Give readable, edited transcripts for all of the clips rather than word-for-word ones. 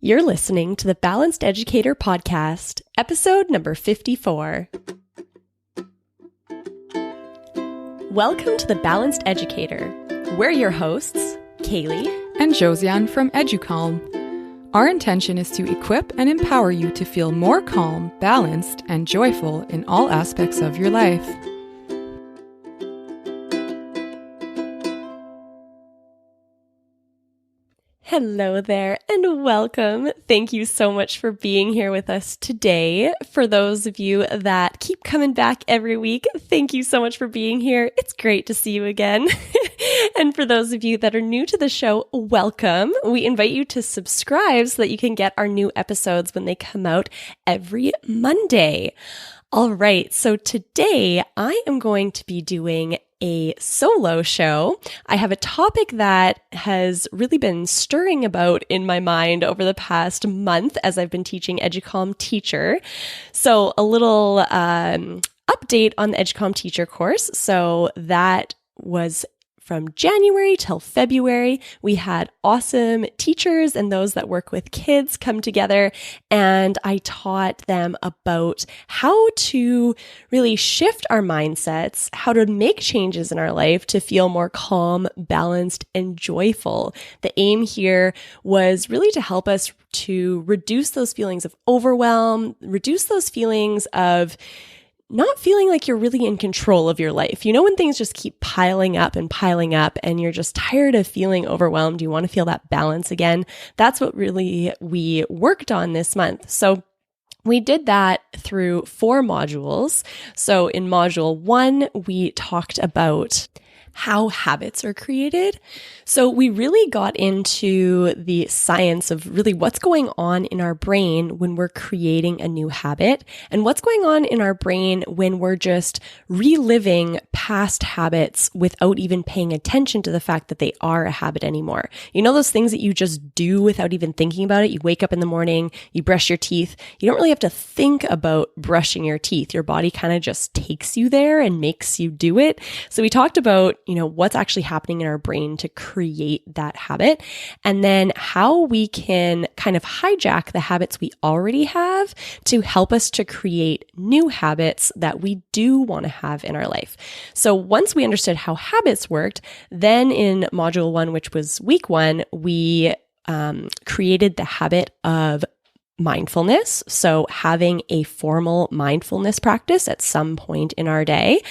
You're listening to the Balanced Educator Podcast, episode number 54. Welcome to the Balanced Educator. We're your hosts, Kailey and Josiane from EduCalm. Our intention is to equip and empower you to feel more calm, balanced, and joyful in all aspects of your life. Hello there and welcome. Thank you so much for being here with us today. For those of you that keep coming back every week, thank you so much for being here. It's great to see you again. And for those of you that are new to the show, welcome. We invite you to subscribe so that you can get our new episodes when they come out every Monday. All right, so today I am going to be doing a solo show. I have a topic that has really been stirring about in my mind over the past month as I've been teaching EduCalm Teacher. So a little update on the EduCalm Teacher course. So that was from January till February. We had awesome teachers and those that work with kids come together, and I taught them about how to really shift our mindsets, how to make changes in our life to feel more calm, balanced, and joyful. The aim here was really to help us to reduce those feelings of overwhelm, reduce those feelings of not feeling like you're really in control of your life. You know, when things just keep piling up and you're just tired of feeling overwhelmed, you want to feel that balance again. That's what really we worked on this month. So we did that through 4 modules. So in module 1, we talked about how habits are created. So we really got into the science of really what's going on in our brain when we're creating a new habit and what's going on in our brain when we're just reliving past habits without even paying attention to the fact that they are a habit anymore. You know, those things that you just do without even thinking about it. You wake up in the morning, you brush your teeth. You don't really have to think about brushing your teeth. Your body kind of just takes you there and makes you do it. So we talked about what's actually happening in our brain to create that habit, and then how we can kind of hijack the habits we already have to help us to create new habits that we do want to have in our life. So once we understood how habits worked, then in module 1, which was week 1, we created the habit of mindfulness. So having a formal mindfulness practice at some point in our day.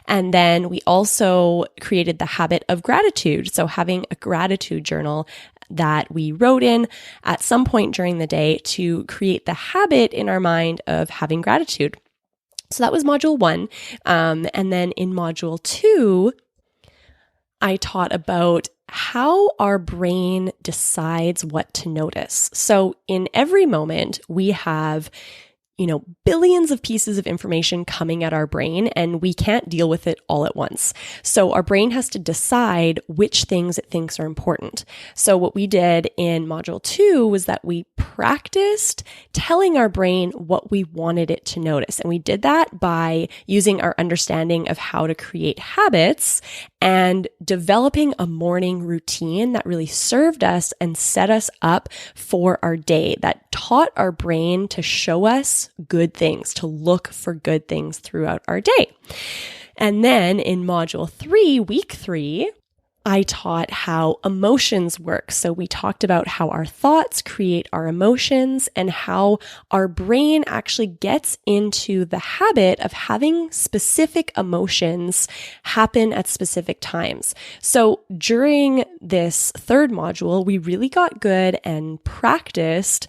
And then we also created the habit of gratitude. So having a gratitude journal that we wrote in at some point during the day to create the habit in our mind of having gratitude. So that was module 1. And then in module 2, I taught about how our brain decides what to notice. So in every moment, we have billions of pieces of information coming at our brain, and we can't deal with it all at once. So our brain has to decide which things it thinks are important. So what we did in module 2 was that we practiced telling our brain what we wanted it to notice. And we did that by using our understanding of how to create habits and developing a morning routine that really served us and set us up for our day, that taught our brain to show us good things, to look for good things throughout our day. And then in module 3, week 3, I taught how emotions work. So we talked about how our thoughts create our emotions and how our brain actually gets into the habit of having specific emotions happen at specific times. So during this 3rd module, we really got good and practiced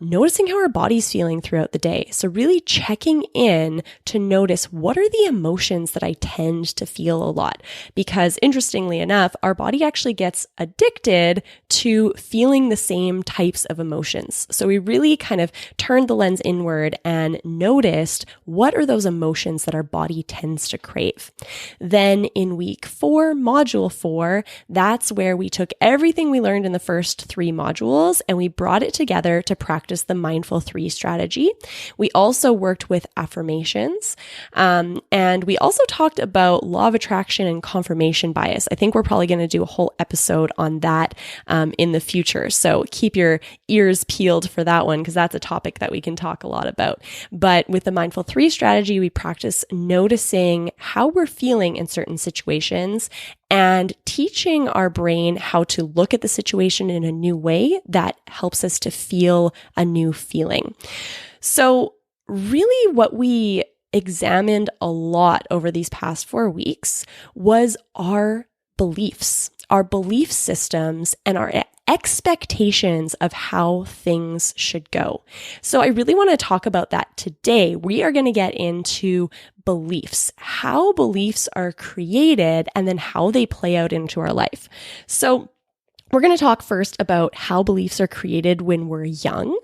noticing how our body's feeling throughout the day. So really checking in to notice what are the emotions that I tend to feel a lot. Because interestingly enough, our body actually gets addicted to feeling the same types of emotions. So we really kind of turned the lens inward and noticed what are those emotions that our body tends to crave. Then in week 4, module 4, that's where we took everything we learned in the first 3 modules and we brought it together to practice the Mindful 3 strategy. We also worked with affirmations, and we also talked about law of attraction and confirmation bias. I think we're We're probably going to do a whole episode on that in the future. So keep your ears peeled for that one, because that's a topic that we can talk a lot about. But with the Mindful 3 strategy, we practice noticing how we're feeling in certain situations and teaching our brain how to look at the situation in a new way that helps us to feel a new feeling. So really what we examined a lot over these past 4 weeks was our beliefs, our belief systems, and our expectations of how things should go. So I really want to talk about that today. We are going to get into beliefs, how beliefs are created, and then how they play out into our life. So we're going to talk first about how beliefs are created when we're young.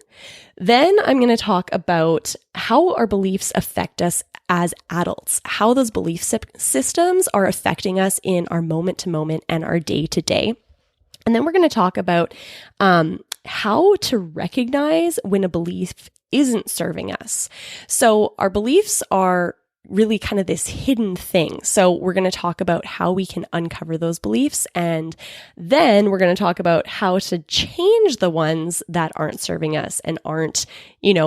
Then I'm going to talk about how our beliefs affect us as adults, how those belief systems are affecting us in our moment to moment and our day to day. And then we're going to talk about how to recognize when a belief isn't serving us. So our beliefs are really kind of this hidden thing. So we're going to talk about how we can uncover those beliefs. And then we're going to talk about how to change the ones that aren't serving us and aren't,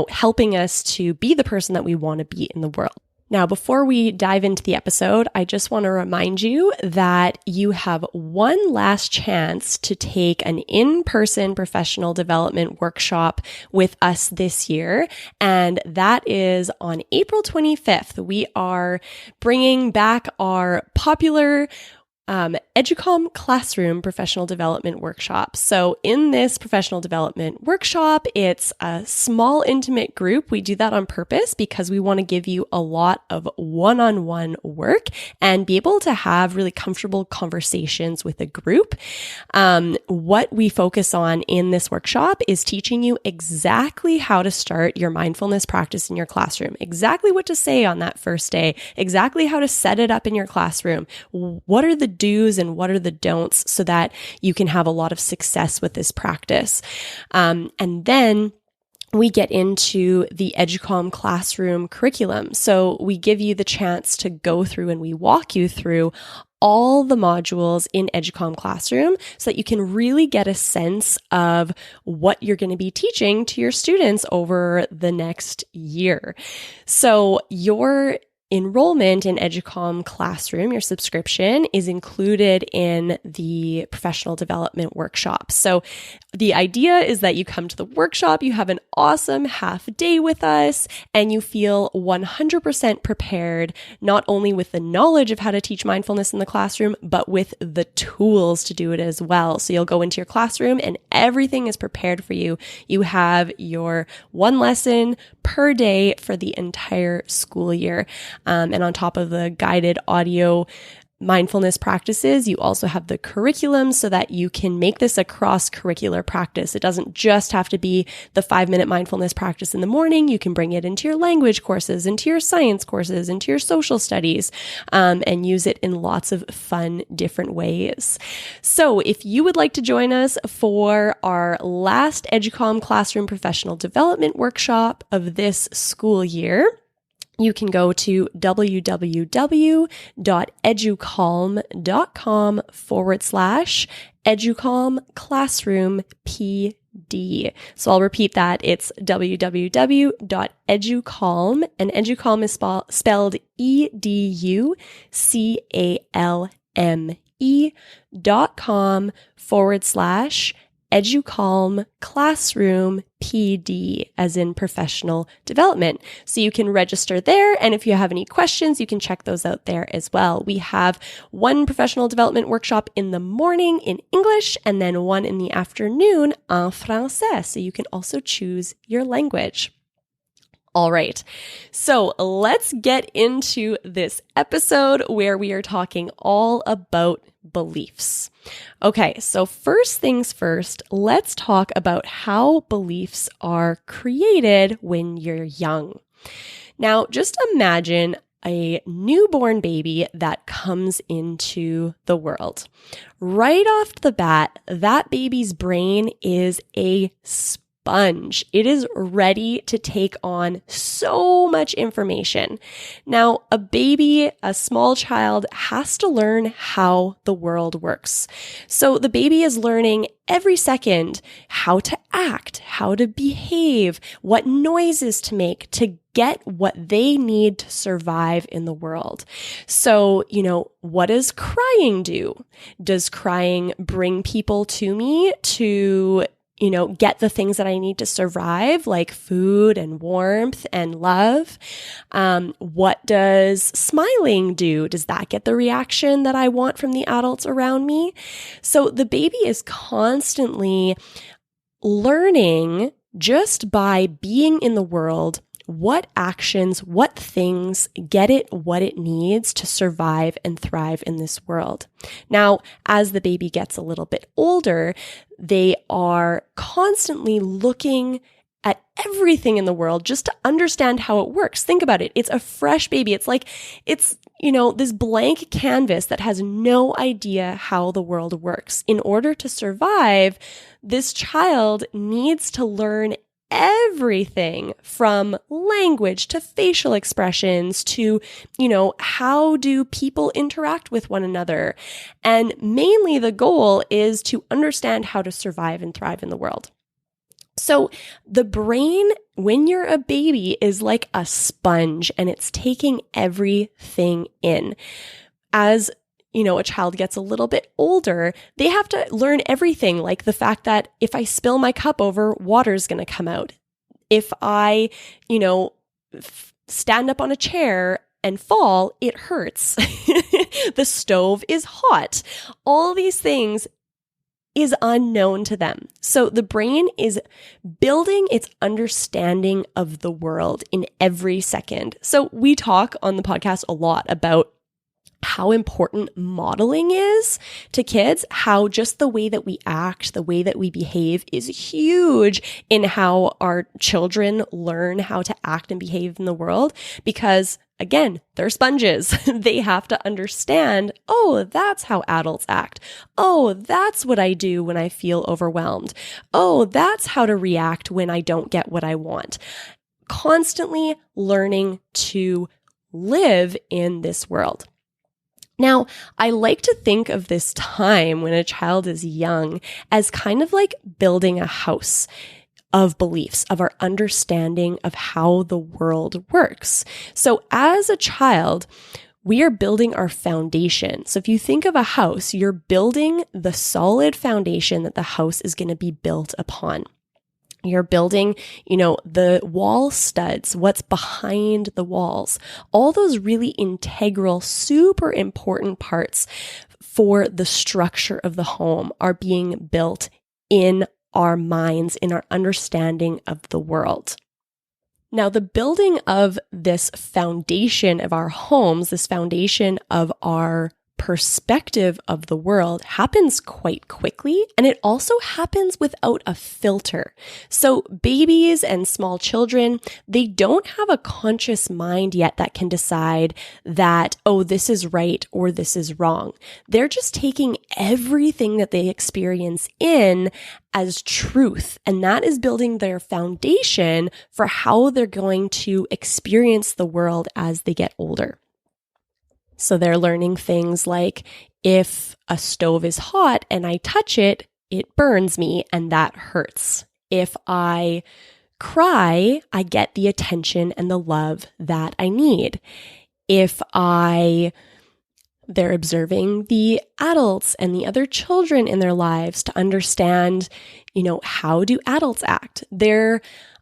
helping us to be the person that we want to be in the world. Now, before we dive into the episode, I just want to remind you that you have one last chance to take an in-person professional development workshop with us this year, and that is on April 25th. We are bringing back our popular EduCalm Classroom Professional Development Workshop. So in this professional development workshop, it's a small, intimate group. We do that on purpose because we want to give you a lot of one-on-one work and be able to have really comfortable conversations with a group. What we focus on in this workshop is teaching you exactly how to start your mindfulness practice in your classroom, exactly what to say on that first day, exactly how to set it up in your classroom. What are the do's and what are the don'ts so that you can have a lot of success with this practice. And then we get into the EduCalm Classroom curriculum. So we give you the chance to go through and we walk you through all the modules in EduCalm Classroom so that you can really get a sense of what you're going to be teaching to your students over the next year. So your enrollment in EduCalm Classroom, your subscription, is included in the professional development workshop. So the idea is that you come to the workshop, you have an awesome half day with us, and you feel 100% prepared, not only with the knowledge of how to teach mindfulness in the classroom, but with the tools to do it as well. So you'll go into your classroom and everything is prepared for you. You have your one lesson per day for the entire school year. And on top of the guided audio mindfulness practices, you also have the curriculum so that you can make this a cross-curricular practice. It doesn't just have to be the 5-minute mindfulness practice in the morning. You can bring it into your language courses, into your science courses, into your social studies, and use it in lots of fun, different ways. So if you would like to join us for our last EduCalm Classroom Professional Development Workshop of this school year, you can go to www.educalm.com/EduCalm Classroom PD. So I'll repeat that. It's www.educalm, and EduCalm is spelled EduCalm.com/EduCalm Classroom PD, as in professional development. So you can register there. And if you have any questions, you can check those out there as well. We have one professional development workshop in the morning in English and then one in the afternoon en français. So you can also choose your language. All right, so let's get into this episode where we are talking all about beliefs. Okay, so first things first, let's talk about how beliefs are created when you're young. Now, just imagine a newborn baby that comes into the world. Right off the bat, that baby's brain is a sponge. sponge. It is ready to take on so much information. Now, a baby, a small child, has to learn how the world works. So the baby is learning every second how to act, how to behave, what noises to make to get what they need to survive in the world. So, what does crying do? Does crying bring people to me to get the things that I need to survive, like food and warmth and love? What does smiling do? Does that get the reaction that I want from the adults around me? So the baby is constantly learning just by being in the world what actions, what things get it what it needs to survive and thrive in this world. Now, as the baby gets a little bit older, they are constantly looking at everything in the world just to understand how it works. Think about it. It's a fresh baby. It's like, this blank canvas that has no idea how the world works. In order to survive, this child needs to learn everything from language to facial expressions to, how do people interact with one another? And mainly the goal is to understand how to survive and thrive in the world. So the brain, when you're a baby, is like a sponge and it's taking everything in. As a child gets a little bit older, they have to learn everything, like the fact that if I spill my cup over, water's going to come out. If I, stand up on a chair and fall, it hurts. The stove is hot. All these things is unknown to them. So the brain is building its understanding of the world in every second. So we talk on the podcast a lot about how important modeling is to kids, how just the way that we act, the way that we behave is huge in how our children learn how to act and behave in the world. Because again, they're sponges. They have to understand, oh, that's how adults act. Oh, that's what I do when I feel overwhelmed. Oh, that's how to react when I don't get what I want. Constantly learning to live in this world. Now, I like to think of this time when a child is young as kind of like building a house of beliefs, of our understanding of how the world works. So as a child, we are building our foundation. So if you think of a house, you're building the solid foundation that the house is going to be built upon. You're building, the wall studs, what's behind the walls, all those really integral, super important parts for the structure of the home are being built in our minds, in our understanding of the world. Now, the building of this foundation of our homes, this foundation of our perspective of the world happens quite quickly, and it also happens without a filter. So babies and small children, they don't have a conscious mind yet that can decide that, oh, this is right or this is wrong. They're just taking everything that they experience in as truth, and that is building their foundation for how they're going to experience the world as they get older. So they're learning things like, if a stove is hot and I touch it, it burns me and that hurts. If I cry, I get the attention and the love that I need. They're observing the adults and the other children in their lives to understand, how do adults act? They're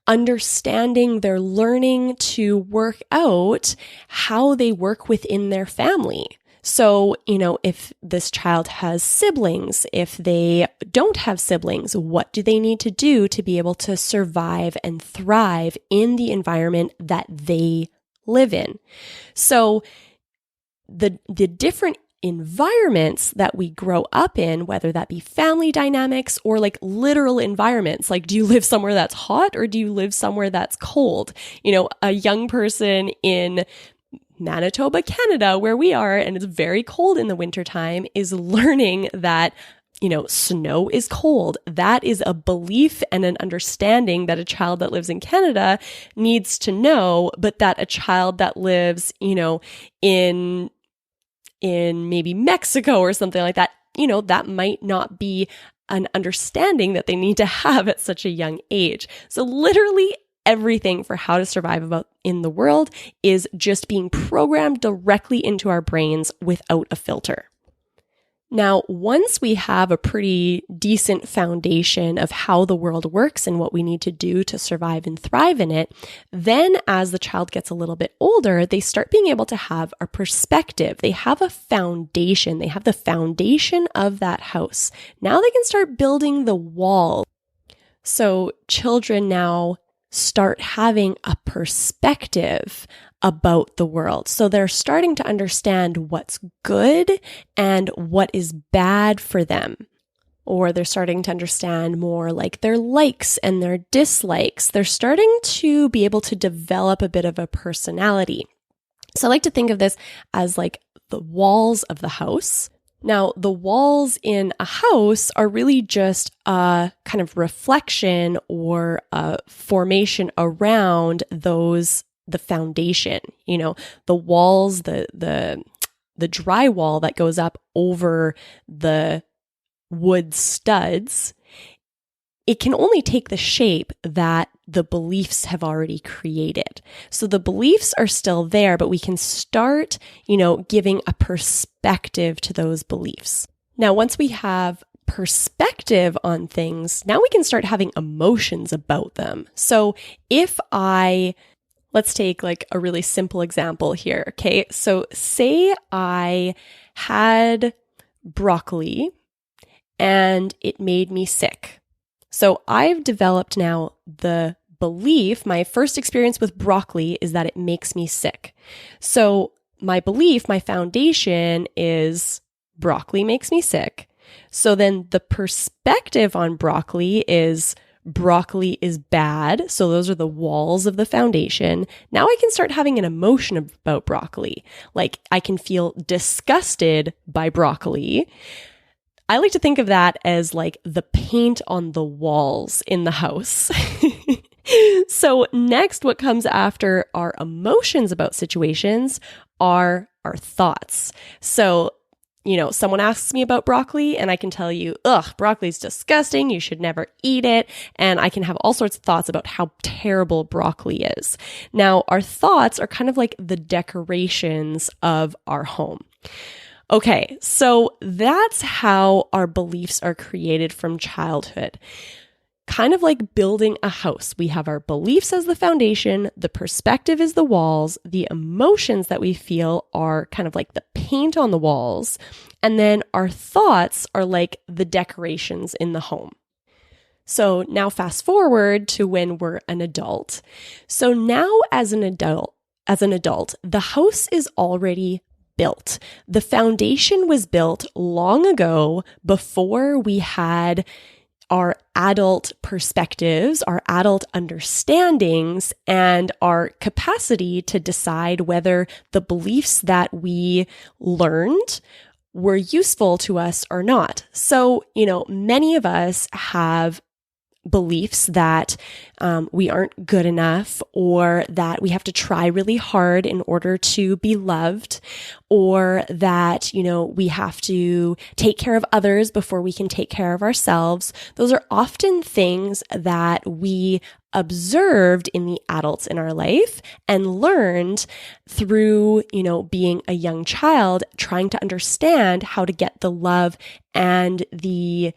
learning to work out how they work within their family. So, if this child has siblings, if they don't have siblings, what do they need to do to be able to survive and thrive in the environment that they live in? So the different environments that we grow up in, whether that be family dynamics or like literal environments, like do you live somewhere that's hot or do you live somewhere that's cold? A young person in Manitoba, Canada, where we are, and it's very cold in the wintertime, is learning that snow is cold. That is a belief and an understanding that a child that lives in Canada needs to know, but that a child that lives, in maybe Mexico or something like that, that might not be an understanding that they need to have at such a young age. So literally everything for how to survive in the world is just being programmed directly into our brains without a filter. Now, once we have a pretty decent foundation of how the world works and what we need to do to survive and thrive in it, then as the child gets a little bit older, they start being able to have a perspective. They have a foundation. They have the foundation of that house. Now they can start building the wall. So children now start having a perspective about the world. So they're starting to understand what's good and what is bad for them. Or they're starting to understand more like their likes and their dislikes. They're starting to be able to develop a bit of a personality. So I like to think of this as like the walls of the house. Now, the walls in a house are really just a kind of reflection or a formation around the foundation, the walls, the drywall that goes up over the wood studs. It can only take the shape that the beliefs have already created. So the beliefs are still there, but we can start, giving a perspective to those beliefs. Now, once we have perspective on things, now we can start having emotions about them. So let's take like a really simple example here. Okay. So say I had broccoli and it made me sick. So I've developed now the belief, my first experience with broccoli is that it makes me sick. So my belief, my foundation is broccoli makes me sick. So then the perspective on broccoli is bad. So those are the walls of the foundation. Now I can start having an emotion about broccoli. Like I can feel disgusted by broccoli. I like to think of that as like the paint on the walls in the house. So next, what comes after our emotions about situations are our thoughts. So, someone asks me about broccoli and I can tell you, broccoli's disgusting. You should never eat it. And I can have all sorts of thoughts about how terrible broccoli is. Now, our thoughts are kind of like the decorations of our home. Okay, so that's how our beliefs are created from childhood. Kind of like building a house. We have our beliefs as the foundation, the perspective is the walls, the emotions that we feel are kind of like the paint on the walls, and then our thoughts are like the decorations in the home. So now fast forward to when we're an adult. So now as an adult, the house is already built. The foundation was built long ago before we had our adult perspectives, our adult understandings, and our capacity to decide whether the beliefs that we learned were useful to us or not. So, many of us have beliefs that we aren't good enough, or that we have to try really hard in order to be loved, or that, we have to take care of others before we can take care of ourselves. Those are often things that we observed in the adults in our life and learned through, being a young child, trying to understand how to get the love and the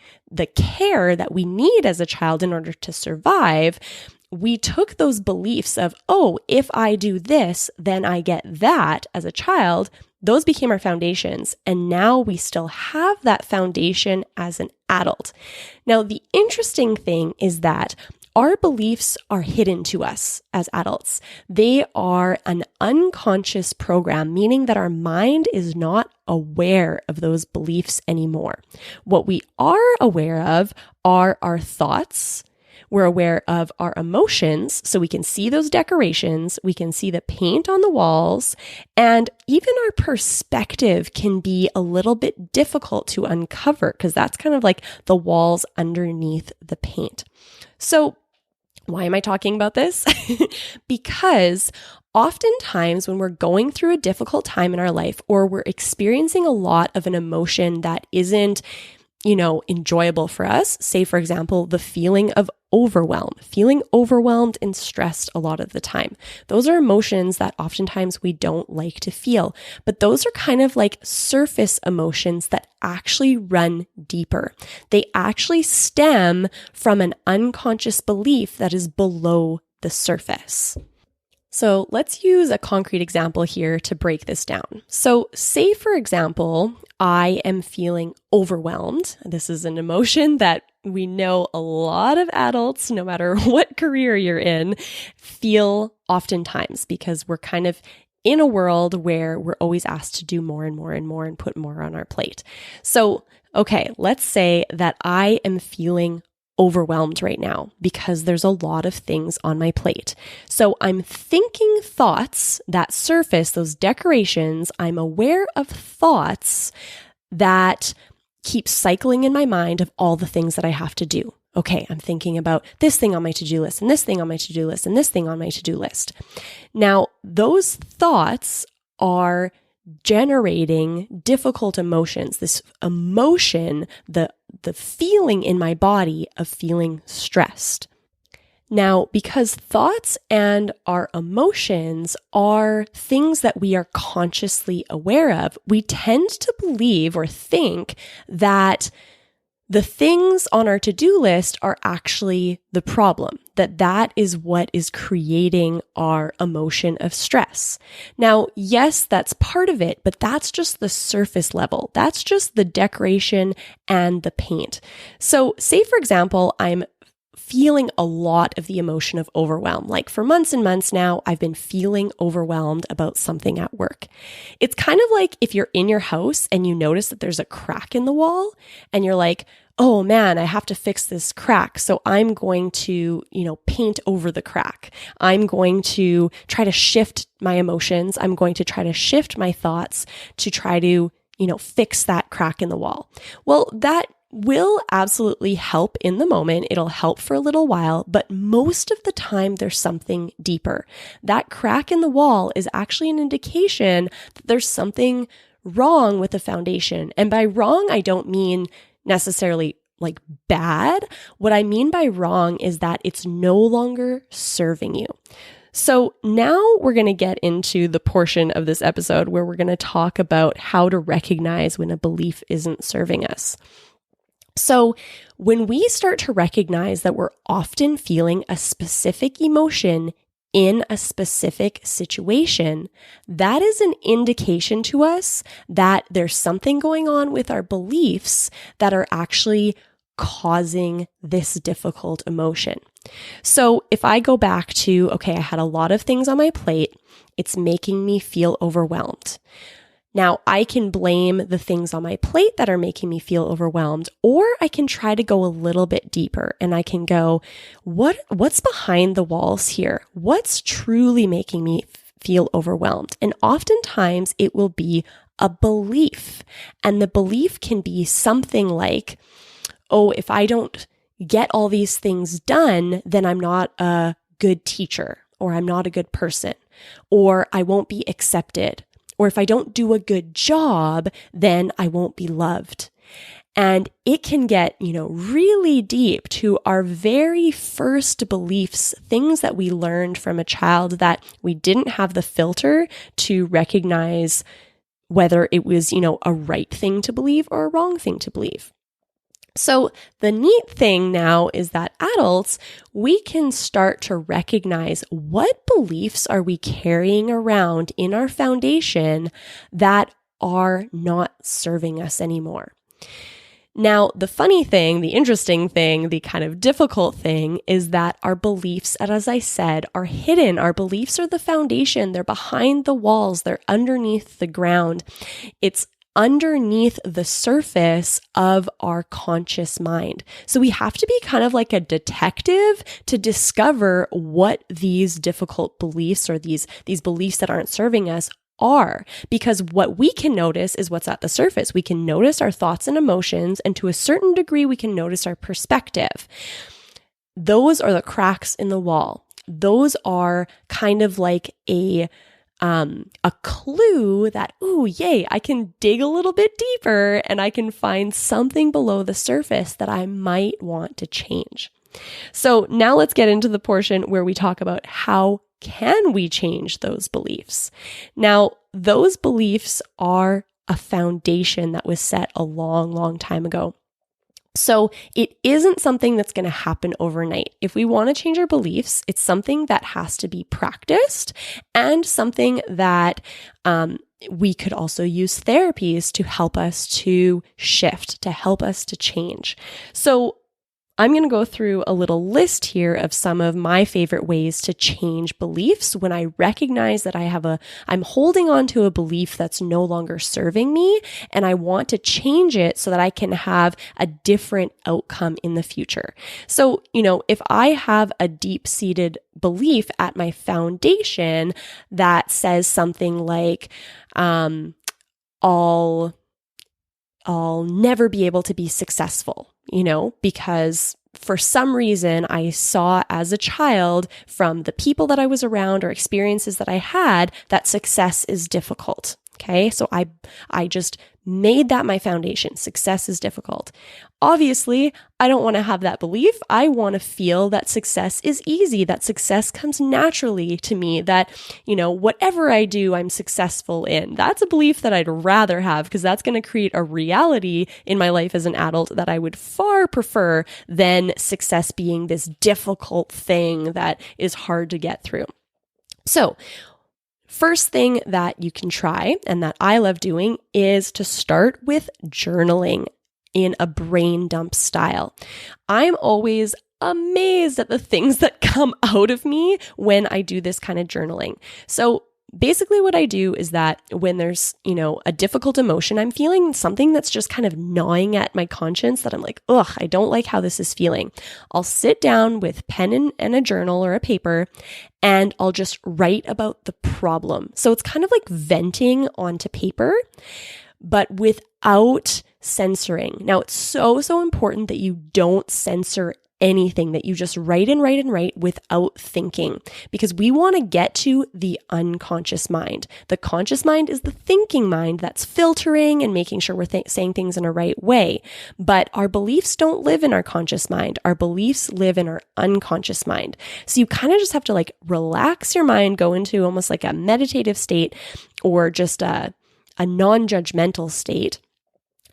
care that we need as a child in order to survive. We took those beliefs of, if I do this, then I get that as a child. Those became our foundations. And now we still have that foundation as an adult. Now, the interesting thing is that our beliefs are hidden to us as adults. They are an unconscious program, meaning that our mind is not aware of those beliefs anymore. What we are aware of are our thoughts. We're aware of our emotions, so we can see those decorations, we can see the paint on the walls, and even our perspective can be a little bit difficult to uncover because that's kind of like the walls underneath the paint. So why am I talking about this? Because oftentimes when we're going through a difficult time in our life, or we're experiencing a lot of an emotion that isn't, enjoyable for us, say, for example, the feeling of feeling overwhelmed and stressed a lot of the time. Those are emotions that oftentimes we don't like to feel, but those are kind of like surface emotions that actually run deeper. They actually stem from an unconscious belief that is below the surface. So let's use a concrete example here to break this down. So say, for example, I am feeling overwhelmed. This is an emotion that we know a lot of adults, no matter what career you're in, feel oftentimes because we're kind of in a world where we're always asked to do more and more and more and put more on our plate. So, okay, let's say that I am feeling overwhelmed right now because there's a lot of things on my plate. So I'm thinking thoughts that surface, those decorations. I'm aware of thoughts that keep cycling in my mind of all the things that I have to do. Okay, I'm thinking about this thing on my to-do list and this thing on my to-do list and this thing on my to-do list. Now, those thoughts are generating difficult emotions. This emotion, the feeling in my body of feeling stressed. Now, because thoughts and our emotions are things that we are consciously aware of, we tend to believe or think that the things on our to-do list are actually the problem, that is what is creating our emotion of stress. Now, yes, that's part of it, but that's just the surface level. That's just the decoration and the paint. So say, for example, I'm feeling a lot of the emotion of overwhelm. Like for months and months now, I've been feeling overwhelmed about something at work. It's kind of like if you're in your house and you notice that there's a crack in the wall and you're like, oh man, I have to fix this crack. So I'm going to, paint over the crack. I'm going to try to shift my emotions. I'm going to try to shift my thoughts to try to, fix that crack in the wall. Well, that will absolutely help in the moment. It'll help for a little while, but most of the time there's something deeper. That crack in the wall is actually an indication that there's something wrong with the foundation. And by wrong, I don't mean necessarily like bad. What I mean by wrong is that it's no longer serving you. So now we're going to get into the portion of this episode where we're going to talk about how to recognize when a belief isn't serving us. So when we start to recognize that we're often feeling a specific emotion in a specific situation, that is an indication to us that there's something going on with our beliefs that are actually causing this difficult emotion. So if I go back to, okay, I had a lot of things on my plate, it's making me feel overwhelmed. Now, I can blame the things on my plate that are making me feel overwhelmed, or I can try to go a little bit deeper and I can go, what's behind the walls here? What's truly making me feel overwhelmed? And oftentimes it will be a belief. And the belief can be something like, oh, if I don't get all these things done, then I'm not a good teacher, or I'm not a good person, or I won't be accepted. Or if I don't do a good job, then I won't be loved. And it can get, really deep to our very first beliefs, things that we learned from a child that we didn't have the filter to recognize whether it was, a right thing to believe or a wrong thing to believe. So the neat thing now is that adults, we can start to recognize what beliefs are we carrying around in our foundation that are not serving us anymore. Now, the funny thing, the interesting thing, the kind of difficult thing is that our beliefs, as I said, are hidden. Our beliefs are the foundation. They're behind the walls. They're underneath the ground. It's underneath the surface of our conscious mind. So we have to be kind of like a detective to discover what these difficult beliefs or these beliefs that aren't serving us are, because what we can notice is what's at the surface. We can notice our thoughts and emotions, and to a certain degree, we can notice our perspective. Those are the cracks in the wall. Those are kind of like a clue that, ooh, yay, I can dig a little bit deeper and I can find something below the surface that I might want to change. So now let's get into the portion where we talk about how can we change those beliefs. Now, those beliefs are a foundation that was set a long, long time ago. So it isn't something that's going to happen overnight. If we want to change our beliefs, it's something that has to be practiced and something that we could also use therapies to help us to shift, to help us to change. So I'm going to go through a little list here of some of my favorite ways to change beliefs when I recognize that I'm holding on to a belief that's no longer serving me, and I want to change it so that I can have a different outcome in the future. So, if I have a deep-seated belief at my foundation that says something like, I'll never be able to be successful, because for some reason I saw as a child from the people that I was around or experiences that I had that success is difficult. Okay. So I just made that my foundation. Success is difficult. Obviously, I don't want to have that belief. I want to feel that success is easy, that success comes naturally to me, that, whatever I do, I'm successful in. That's a belief that I'd rather have, because that's going to create a reality in my life as an adult that I would far prefer than success being this difficult thing that is hard to get through. So, first thing that you can try, and that I love doing, is to start with journaling in a brain dump style. I'm always amazed at the things that come out of me when I do this kind of journaling. So basically what I do is that when there's, a difficult emotion I'm feeling, something that's just kind of gnawing at my conscience that I'm like, ugh, I don't like how this is feeling. I'll sit down with pen and a journal or a paper, and I'll just write about the problem. So it's kind of like venting onto paper, but without censoring. Now, it's so, so important that you don't censor anything, that you just write and write and write without thinking, because we want to get to the unconscious mind. The conscious mind is the thinking mind that's filtering and making sure we're saying things in a right way. But our beliefs don't live in our conscious mind. Our beliefs live in our unconscious mind. So you kind of just have to relax your mind, go into almost like a meditative state or just a non-judgmental state,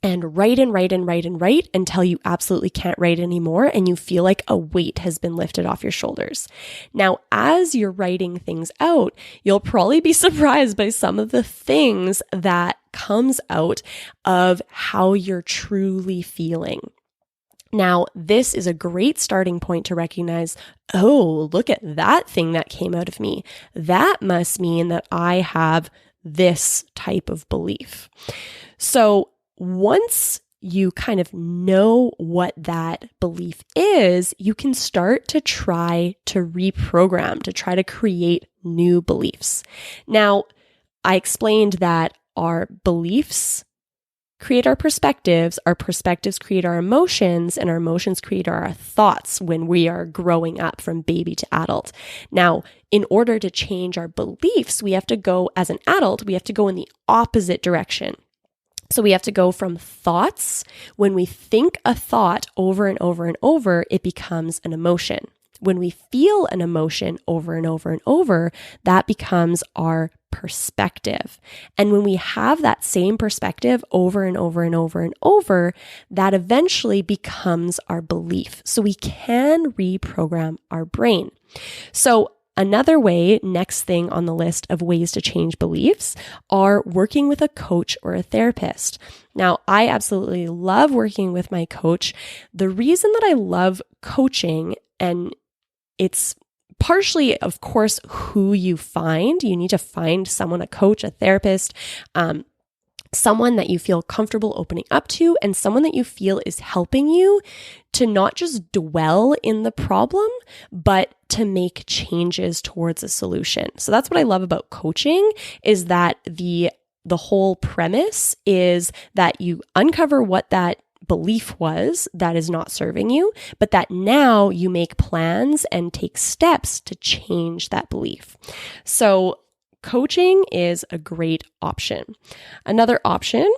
and write and write and write and write until you absolutely can't write anymore and you feel like a weight has been lifted off your shoulders. Now, as you're writing things out, you'll probably be surprised by some of the things that comes out of how you're truly feeling. Now, this is a great starting point to recognize, oh, look at that thing that came out of me. That must mean that I have this type of belief. So once you kind of know what that belief is, you can start to try to reprogram, to try to create new beliefs. Now, I explained that our beliefs create our perspectives create our emotions, and our emotions create our thoughts when we are growing up from baby to adult. Now, in order to change our beliefs, we have to go, as an adult, we have to go in the opposite direction. So we have to go from thoughts. When we think a thought over and over and over, it becomes an emotion. When we feel an emotion over and over and over, that becomes our perspective. And when we have that same perspective over and over and over and over, that eventually becomes our belief. So we can reprogram our brain. So another way, next thing on the list of ways to change beliefs, are working with a coach or a therapist. Now, I absolutely love working with my coach. The reason that I love coaching, and it's partially, of course, who you find. You need to find someone, a coach, a therapist, someone that you feel comfortable opening up to, and someone that you feel is helping you to not just dwell in the problem, but to make changes towards a solution. So that's what I love about coaching, is that the whole premise is that you uncover what that belief was that is not serving you, but that now you make plans and take steps to change that belief. So coaching is a great option. Another option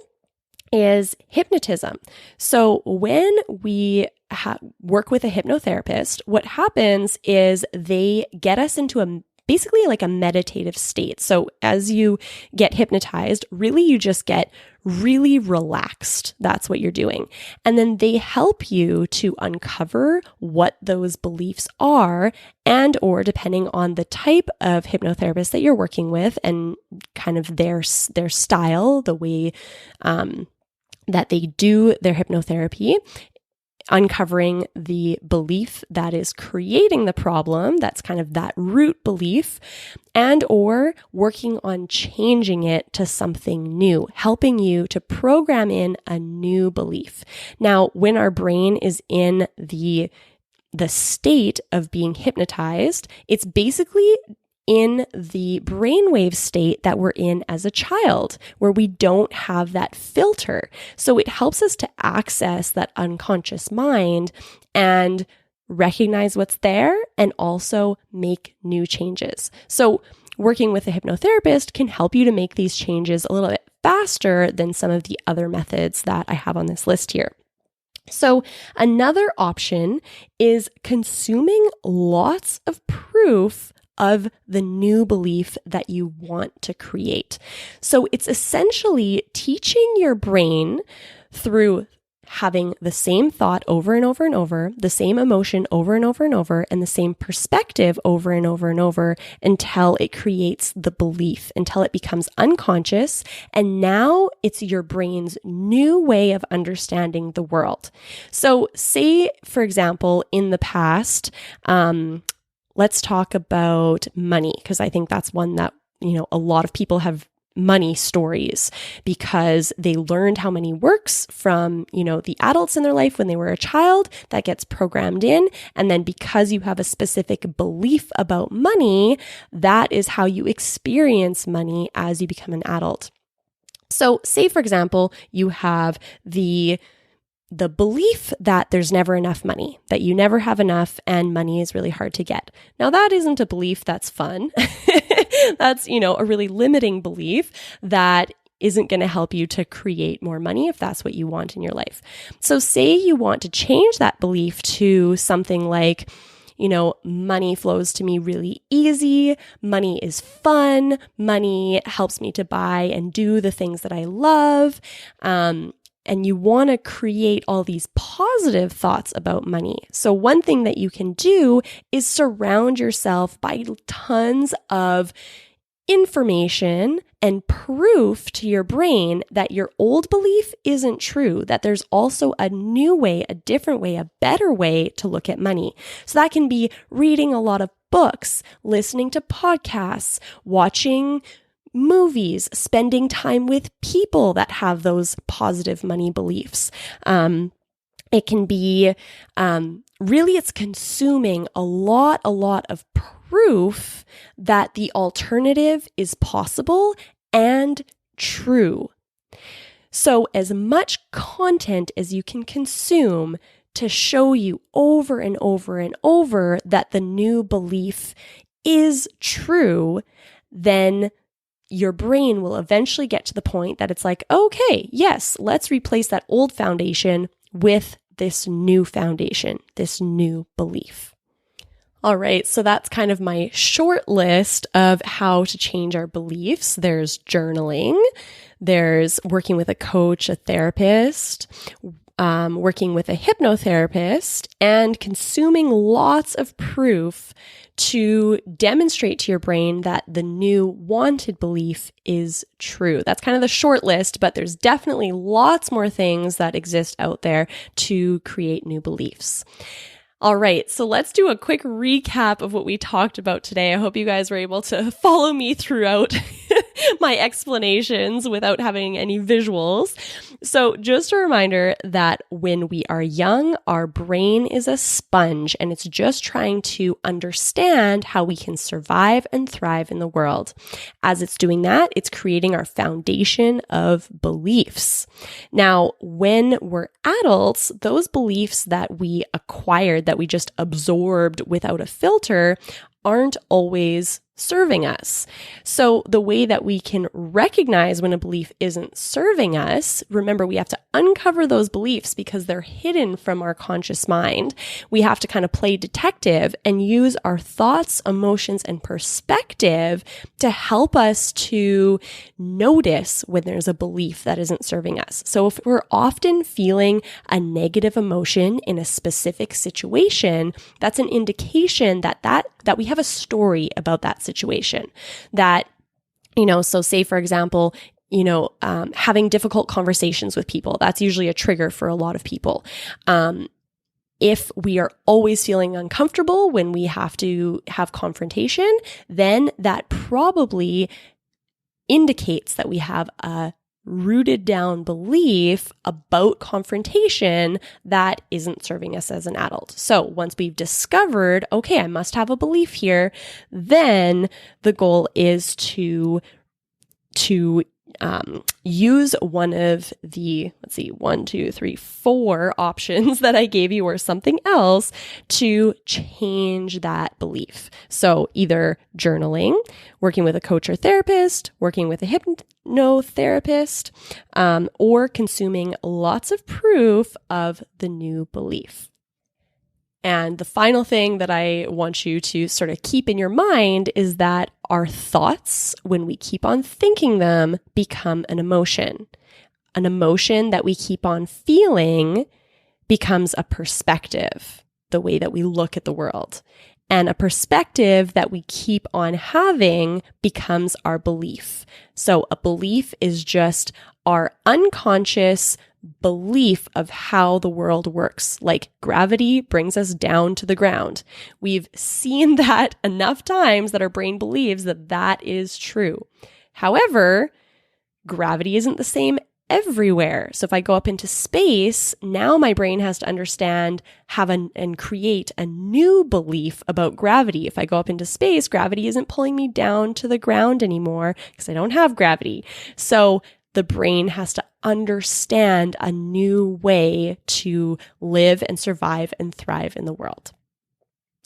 is hypnotism. So when we work with a hypnotherapist, what happens is they get us into basically like a meditative state. So as you get hypnotized, really you just get really relaxed. That's what you're doing. And then they help you to uncover what those beliefs are, and or depending on the type of hypnotherapist that you're working with and kind of their style, the way that they do their hypnotherapy, uncovering the belief that is creating the problem, that's kind of that root belief, and or working on changing it to something new, helping you to program in a new belief. Now, when our brain is in the state of being hypnotized, it's basically in the brainwave state that we're in as a child, where we don't have that filter. So it helps us to access that unconscious mind and recognize what's there and also make new changes. So working with a hypnotherapist can help you to make these changes a little bit faster than some of the other methods that I have on this list here. So another option is consuming lots of proof of the new belief that you want to create. So it's essentially teaching your brain through having the same thought over and over and over, the same emotion over and over and over, and the same perspective over and over and over until it creates the belief, until it becomes unconscious. And now it's your brain's new way of understanding the world. So say, for example, in the past, let's talk about money, because I think that's one that, a lot of people have money stories because they learned how money works from, the adults in their life when they were a child. That gets programmed in. And then because you have a specific belief about money, that is how you experience money as you become an adult. So say, for example, you have the belief that there's never enough money, that you never have enough and money is really hard to get. Now, that isn't a belief that's fun. That's, a really limiting belief that isn't going to help you to create more money if that's what you want in your life. So say you want to change that belief to something like, money flows to me really easy. Money is fun. Money helps me to buy and do the things that I love. And you want to create all these positive thoughts about money. So one thing that you can do is surround yourself by tons of information and proof to your brain that your old belief isn't true, that there's also a new way, a different way, a better way to look at money. So that can be reading a lot of books, listening to podcasts, watching movies, spending time with people that have those positive money beliefs. It can be, really it's consuming a lot of proof that the alternative is possible and true. So as much content as you can consume to show you over and over and over that the new belief is true, then your brain will eventually get to the point that it's like, okay, yes, let's replace that old foundation with this new foundation, this new belief. All right, so that's kind of my short list of how to change our beliefs. There's journaling, there's working with a coach, a therapist, working with a hypnotherapist, and consuming lots of proof to demonstrate to your brain that the new wanted belief is true. That's kind of the short list, but there's definitely lots more things that exist out there to create new beliefs. All right, so let's do a quick recap of what we talked about today. I hope you guys were able to follow me throughout my explanations without having any visuals. So just a reminder that when we are young, our brain is a sponge and it's just trying to understand how we can survive and thrive in the world. As it's doing that, it's creating our foundation of beliefs. Now, when we're adults, those beliefs that we acquired, that we just absorbed without a filter, aren't always serving us. So the way that we can recognize when a belief isn't serving us, remember, we have to uncover those beliefs because they're hidden from our conscious mind. We have to kind of play detective and use our thoughts, emotions, and perspective to help us to notice when there's a belief that isn't serving us. So if we're often feeling a negative emotion in a specific situation, that's an indication that we have a story about that situation. That, so say for example, having difficult conversations with people, that's usually a trigger for a lot of people. If we are always feeling uncomfortable when we have to have confrontation, then that probably indicates that we have a rooted down belief about confrontation that isn't serving us as an adult. So once we've discovered, okay, I must have a belief here, then the goal is to use one of the, 4 options that I gave you or something else to change that belief. So either journaling, working with a coach or therapist, working with a hypnotherapist, or consuming lots of proof of the new belief. And the final thing that I want you to sort of keep in your mind is that our thoughts, when we keep on thinking them, become an emotion. An emotion that we keep on feeling becomes a perspective, the way that we look at the world. And a perspective that we keep on having becomes our belief. So a belief is just our unconscious belief of how the world works. Like gravity brings us down to the ground. We've seen that enough times that our brain believes that that is true. However, gravity isn't the same everywhere. So if I go up into space, now my brain has to understand, and create a new belief about gravity. If I go up into space, gravity isn't pulling me down to the ground anymore because I don't have gravity. So the brain has to understand a new way to live and survive and thrive in the world.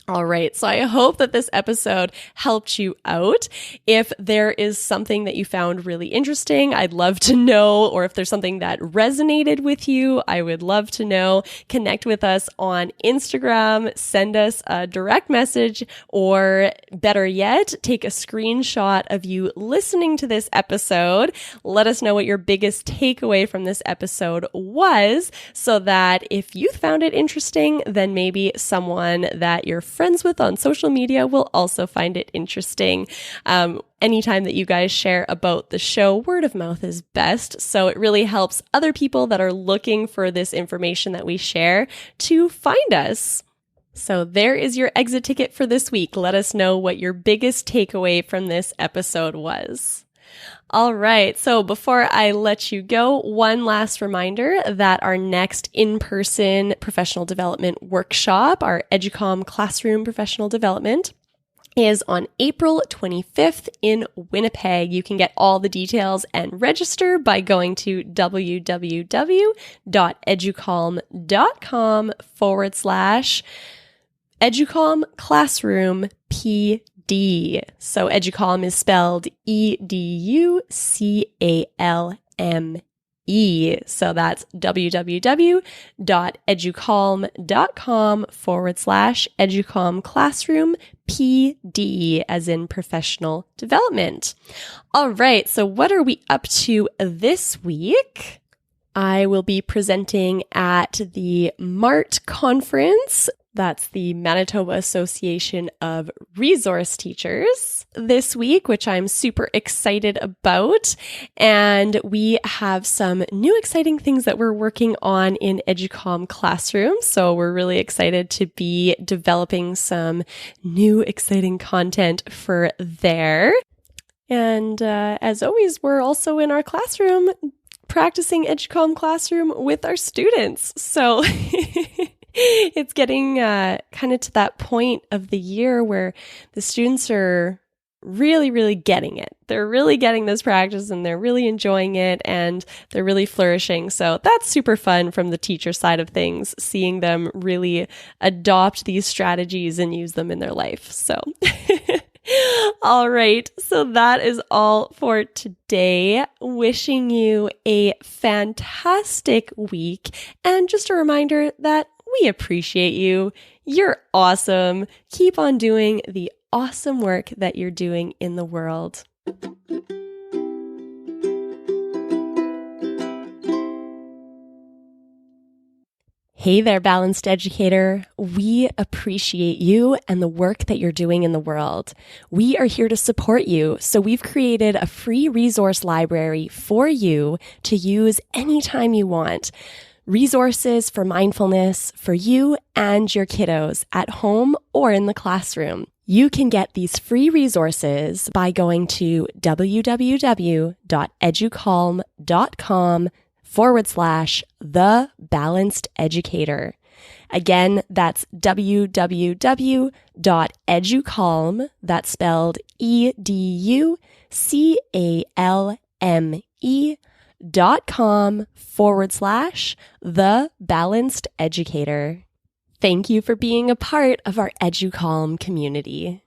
All right, so I hope that this episode helped you out. If there is something that you found really interesting, I'd love to know, or if there's something that resonated with you, I would love to know. Connect with us on Instagram, send us a direct message, or better yet, take a screenshot of you listening to this episode. Let us know what your biggest takeaway from this episode was, so that if you found it interesting, then maybe someone that you're friends with on social media will also find it interesting. Anytime that you guys share about the show, word of mouth is best. So it really helps other people that are looking for this information that we share to find us. So there is your exit ticket for this week. Let us know what your biggest takeaway from this episode was. All right, so before I let you go, one last reminder that our next in-person professional development workshop, our EduCom Classroom Professional Development, is on April 25th in Winnipeg. You can get all the details and register by going to www.educalm.com/EduCalm Classroom PD. So EduCalm is spelled EduCalme. So that's www.educalm.com/EduCalm Classroom PD, as in professional development. All right, so what are we up to this week? I will be presenting at the MART conference. That's the Manitoba Association of Resource Teachers this week, which I'm super excited about. And we have some new exciting things that we're working on in EduCalm Classroom. So we're really excited to be developing some new exciting content for there. And as always, we're also in our classroom practicing EduCalm Classroom with our students. So it's getting kind of to that point of the year where the students are really, really getting it. They're really getting this practice and they're really enjoying it and they're really flourishing. So that's super fun from the teacher side of things, seeing them really adopt these strategies and use them in their life. So all right. So that is all for today. Wishing you a fantastic week. And just a reminder that we appreciate you. You're awesome. Keep on doing the awesome work that you're doing in the world. Hey there, Balanced Educator. We appreciate you and the work that you're doing in the world. We are here to support you, so we've created a free resource library for you to use anytime you want. Resources for mindfulness for you and your kiddos at home or in the classroom. You can get these free resources by going to www.educalm.com/The Balanced Educator. Again, that's www.educalm, that's spelled educalme.com/The Balanced Educator. Thank you for being a part of our EduCalm community.